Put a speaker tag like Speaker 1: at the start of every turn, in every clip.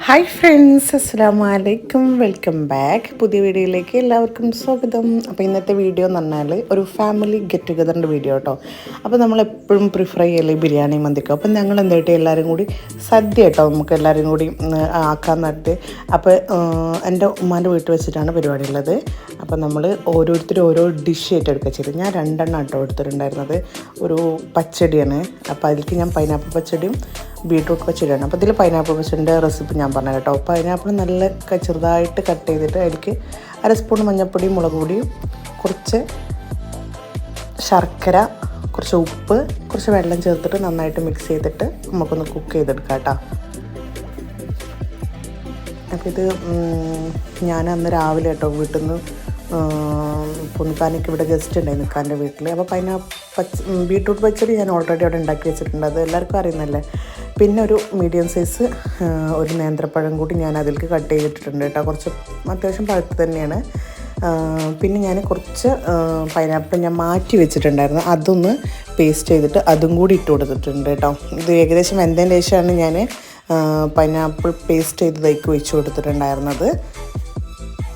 Speaker 1: Hi friends, അസ്സലാമു അലൈക്കും. Welcome back. പുതിയ വീഡിയോയിലേക്ക് എല്ലാവർക്കും സ്വാഗതം. അപ്പോൾ ഇന്നത്തെ വീഡിയോ എന്ന് പറഞ്ഞാൽ ഒരു ഫാമിലി ഗെറ്റ് ടുഗദറിൻ്റെ വീഡിയോ കേട്ടോ. അപ്പോൾ നമ്മളെപ്പോഴും പ്രിഫർ ചെയ്യല്ലേ ബിരിയാണി മന്തിക്കോ. അപ്പം ഞങ്ങൾ എന്തായിട്ട് എല്ലാവരും കൂടി സദ്യ കേട്ടോ നമുക്ക് എല്ലാവരും കൂടി ആക്കാൻ നട്ട്. അപ്പോൾ എൻ്റെ ഉമ്മാൻ്റെ വീട്ടിൽ വെച്ചിട്ടാണ് പരിപാടി ഉള്ളത്. അപ്പോൾ നമ്മൾ ഓരോരുത്തരും ഓരോ ഡിഷ് ഏറ്റെടുക്കുക ചെയ്ത്. ഞാൻ 2 കേട്ടോ എടുത്തിട്ടുണ്ടായിരുന്നത്. ഒരു പച്ചടിയാണ്. അപ്പോൾ അതിലേക്ക് ഞാൻ പൈനാപ്പിൾ പച്ചടിയും ബീട്രൂട്ട് പച്ചടിയാണ്. അപ്പോൾ ഇതിൽ പൈനാപ്പിൾ പച്ചടിൻ്റെ റെസിപ്പി ഞാൻ പറഞ്ഞു കേട്ടോ. പൈനാപ്പിൾ നല്ല ചെറുതായിട്ട് കട്ട് ചെയ്തിട്ട് അതിലേക്ക് 1 സ്പൂൺ മഞ്ഞൾപ്പൊടിയും മുളക് പൊടിയും കുറച്ച് ശർക്കര, കുറച്ച് ഉപ്പ്, കുറച്ച് വെള്ളം ചേർത്തിട്ട് നന്നായിട്ട് മിക്സ് ചെയ്തിട്ട് നമുക്കൊന്ന് കുക്ക് ചെയ്തെടുക്കാം കേട്ടോ. അപ്പോൾ ഇത് ഞാൻ അന്ന് രാവിലെ കേട്ടോ വീട്ടിൽ നിന്ന് പൊന്നിക്കാനൊക്കെ ഇവിടെ ഗസ്റ്റ് ഉണ്ടായി നിൽക്കാൻ്റെ വീട്ടിൽ. അപ്പോൾ ബീട്രൂട്ട് പച്ചടി ഞാൻ ഓൾറെഡി അവിടെ ഉണ്ടാക്കി വെച്ചിട്ടുണ്ട്, അത് എല്ലാവർക്കും അറിയുന്നല്ലേ. പിന്നെ ഒരു മീഡിയം സൈസ് ഒരു നേന്ത്രപ്പഴം കൂടി ഞാൻ അതിലേക്ക് കട്ട് ചെയ്തിട്ടുണ്ട് കേട്ടോ. കുറച്ച് അത്യാവശ്യം പഴുത്ത് തന്നെയാണ്. പിന്നെ ഞാൻ കുറച്ച് പൈനാപ്പിൾ ഞാൻ മാറ്റി വെച്ചിട്ടുണ്ടായിരുന്നു, അതൊന്ന് പേസ്റ്റ് ചെയ്തിട്ട് അതും കൂടി ഇട്ട് കൊടുത്തിട്ടുണ്ട് കേട്ടോ. ഇത് ഏകദേശം വെന്തതിന് ശേഷമാണ് ഞാൻ പൈനാപ്പിൾ പേസ്റ്റ് ചെയ്തതേക്ക് ഒഴിച്ച് കൊടുത്തിട്ടുണ്ടായിരുന്നത്.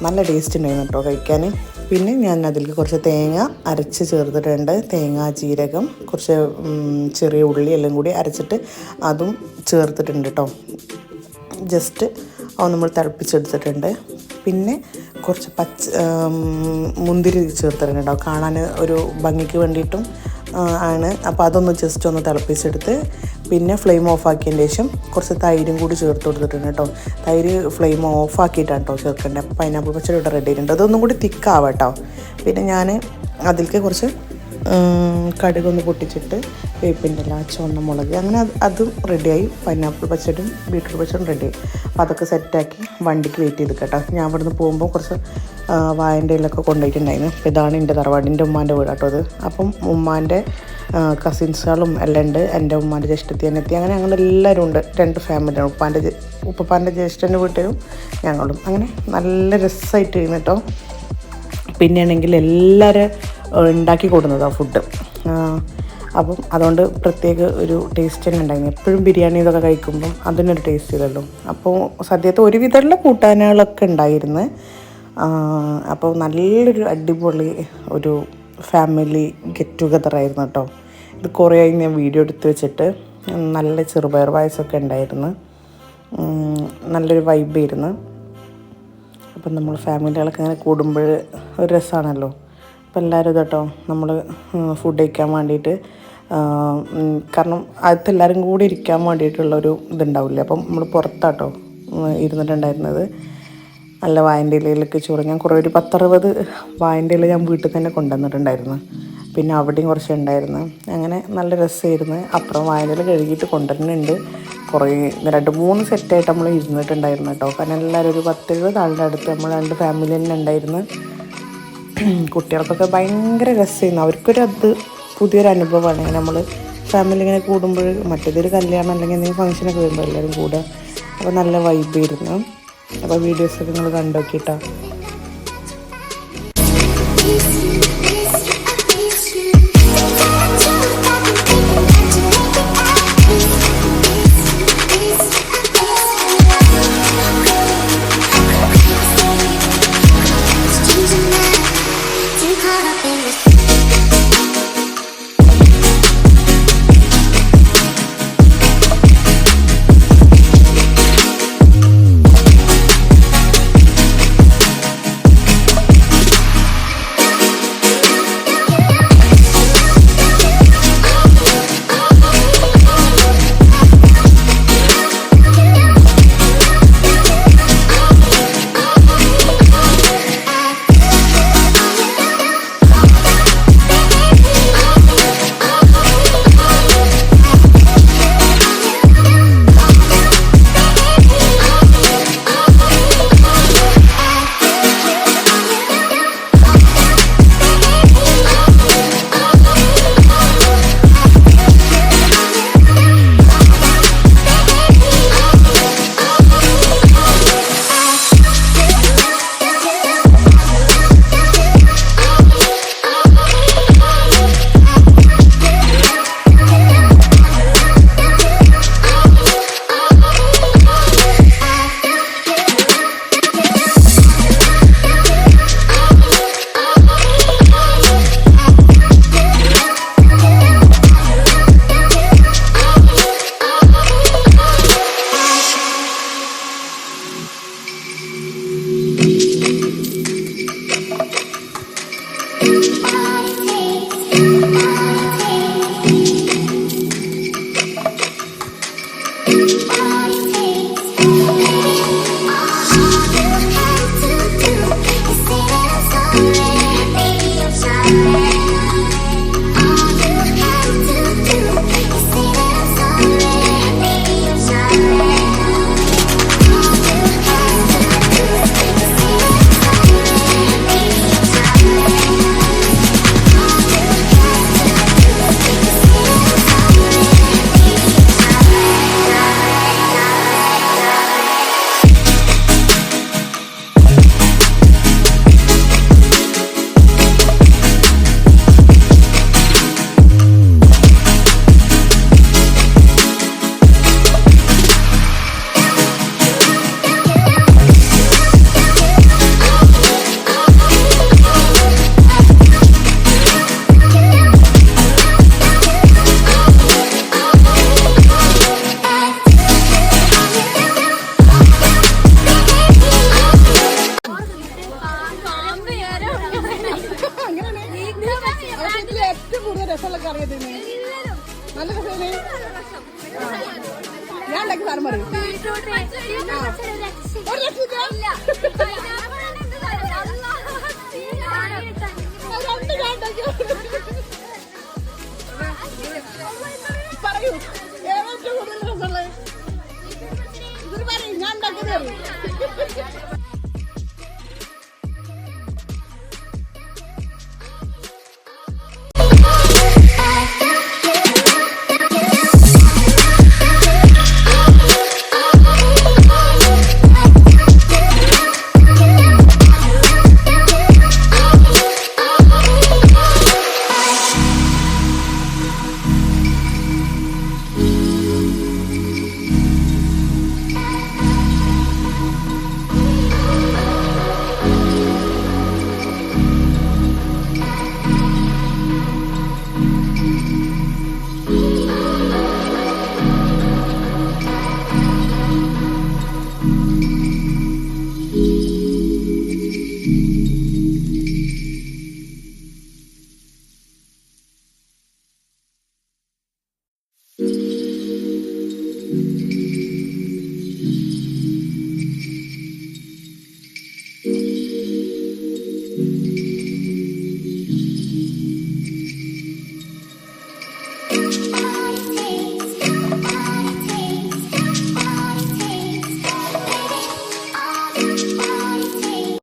Speaker 1: നല്ല ടേസ്റ്റ് ഉണ്ടായിരുന്നു കേട്ടോ കഴിക്കാൻ. പിന്നെ ഞാൻ അതിലേക്ക് കുറച്ച് തേങ്ങ അരച്ച് ചേർത്തിട്ടുണ്ട്. തേങ്ങ, ജീരകം, കുറച്ച് ചെറിയ ഉള്ളി എല്ലാം കൂടി അരച്ചിട്ട് അതും ചേർത്തിട്ടുണ്ട് കേട്ടോ. ജസ്റ്റ് അത് നമ്മൾ തിളപ്പിച്ചെടുത്തിട്ടുണ്ട്. പിന്നെ കുറച്ച് മുന്തിരി ചേർത്തിട്ടുണ്ട് കേട്ടോ, കാണാൻ ഒരു ഭംഗിക്ക് വേണ്ടിയിട്ടും ആണ്. അപ്പോൾ അതൊന്ന് ജസ്റ്റ് ഒന്ന് തിളപ്പിച്ചെടുത്ത് പിന്നെ ഫ്ലെയിം ഓഫാക്കിയതിന് ശേഷം കുറച്ച് തൈരും കൂടി ചേർത്ത് കൊടുത്തിട്ടുണ്ട് കേട്ടോ. തൈര് ഫ്ലെയിം ഓഫാക്കിയിട്ടാണ് കേട്ടോ ചേർക്കേണ്ടത്. അപ്പോൾ പൈനാപ്പിൾ പച്ചടി ഇവിടെ റെഡി ആയിട്ടുണ്ട്. അതൊന്നും കൂടി തിക്കാവാം കേട്ടോ. പിന്നെ ഞാൻ അതിലേക്ക് കുറച്ച് കടുകൊന്ന് പൊട്ടിച്ചിട്ട് വേപ്പിൻ്റെ ഇല, ചുവന്ന മുളക്, അങ്ങനെ അതും റെഡിയായി. പൈനാപ്പിൾ പച്ചടിയും ബീട്രൂട്ട് പച്ചടിയും റെഡിയായി. അപ്പോൾ അതൊക്കെ സെറ്റാക്കി വണ്ടിക്ക് വെയിറ്റ് ചെയ്ത് കേട്ടോ. ഞാൻ ഇവിടെ നിന്ന് പോകുമ്പോൾ കുറച്ച് വായൻ്റെ ഇലൊക്കെ കൊണ്ടുപോയിട്ടുണ്ടായിരുന്നു. അപ്പോൾ ഇതാണ് എൻ്റെ തറവാടിൻ്റെ ഉമ്മാൻ്റെ വീട് കേട്ടോ അത്. അപ്പം ഉമ്മാൻ്റെ കസിൻസുകളും എല്ലാം ഉണ്ട്. എൻ്റെ ഉമ്മാൻ്റെ ജ്യേഷ്ഠത്തി, അനിയത്തി, അങ്ങനെ ഞങ്ങൾ എല്ലാവരും ഉണ്ട്. 2 ഫാമിലിയാണ്. ഉപ്പാൻ്റെ ജ്യേഷ്ഠൻ്റെ വീട്ടിലും ഞങ്ങളും. അങ്ങനെ നല്ല രസമായിട്ട് ചെയ്യുന്നു കേട്ടോ. പിന്നെയാണെങ്കിൽ എല്ലാവരും ഉണ്ടാക്കി കൊടുക്കുന്നതാണ് ഫുഡ്. അപ്പം അതുകൊണ്ട് പ്രത്യേക ഒരു ടേസ്റ്റ് തന്നെ ഉണ്ടായിരുന്നു. എപ്പോഴും ബിരിയാണി ഇതൊക്കെ കഴിക്കുമ്പം അതിനൊരു ടേസ്റ്റ് ഇല്ലല്ലോ. അപ്പോൾ സദ്യത്തെ ഒരുവിധമുള്ള കൂട്ടാനുകളൊക്കെ ഉണ്ടായിരുന്നു. അപ്പോൾ നല്ലൊരു അടിപൊളി ഒരു ഫാമിലി ഗെറ്റ് ടുഗദർ ആയിരുന്നു കേട്ടോ. ഇത് കുറേ ഞാൻ വീഡിയോ എടുത്ത് വെച്ചിട്ട്. നല്ല ചെറുപയർ പായസമൊക്കെ ഉണ്ടായിരുന്നു. നല്ലൊരു വൈബായിരുന്നു. അപ്പം നമ്മൾ ഫാമിലികളൊക്കെ ഇങ്ങനെ കൂടുമ്പോൾ ഒരു രസമാണല്ലോ. അപ്പോൾ എല്ലാവരും കേട്ടോ നമ്മൾ ഫുഡ് കഴിക്കാൻ വേണ്ടിയിട്ട്, കാരണം അകത്ത് എല്ലാവരും കൂടി ഇരിക്കാൻ വേണ്ടിയിട്ടുള്ളൊരു ഇതുണ്ടാവില്ലേ. അപ്പം നമ്മൾ പുറത്താട്ടോ ഇരുന്നിട്ടുണ്ടായിരുന്നത്. നല്ല വായൻ്റെ ഇലയിലൊക്കെ ചോറ് ഞാൻ ഒരു 10-60 വായൻ്റെ ഇല ഞാൻ വീട്ടിൽ തന്നെ കൊണ്ടുവന്നിട്ടുണ്ടായിരുന്നു. പിന്നെ അവിടെയും കുറച്ച് ഉണ്ടായിരുന്നു. അങ്ങനെ നല്ല രസമായിരുന്നു. അപ്പുറം വായൻ്റെ ഇല കഴുകിയിട്ട് കൊണ്ടുവരുന്നുണ്ട്. കുറേ 2-3 സെറ്റായിട്ട് നമ്മൾ ഇരുന്നിട്ടുണ്ടായിരുന്നു കേട്ടോ. കാരണം എല്ലാവരും ഒരു 10-70 ആളുടെ അടുത്ത് നമ്മൾ 2 ഫാമിലി തന്നെ ഉണ്ടായിരുന്നു. കുട്ടികൾക്കൊക്കെ ഭയങ്കര രസമായിരുന്നു. അവർക്കൊരു പുതിയൊരു അനുഭവമാണ് നമ്മൾ ഫാമിലി ഇങ്ങനെ കൂടുമ്പോൾ. മറ്റേതൊരു കല്യാണം അല്ലെങ്കിൽ എന്തെങ്കിലും ഫംഗ്ഷനൊക്കെ വരുമ്പോൾ എല്ലാവരും കൂടുക. അപ്പോൾ നല്ല വൈബായിരുന്നു. അപ്പോൾ വീഡിയോസൊക്കെ നിങ്ങൾ കണ്ടോക്കിട്ടോ.
Speaker 2: പറയൂ ഏതൊക്കെ കൂടുതൽ രസമുള്ളത് ഇതിന് പറയും ഞാൻ ഉണ്ടാക്കി തരും.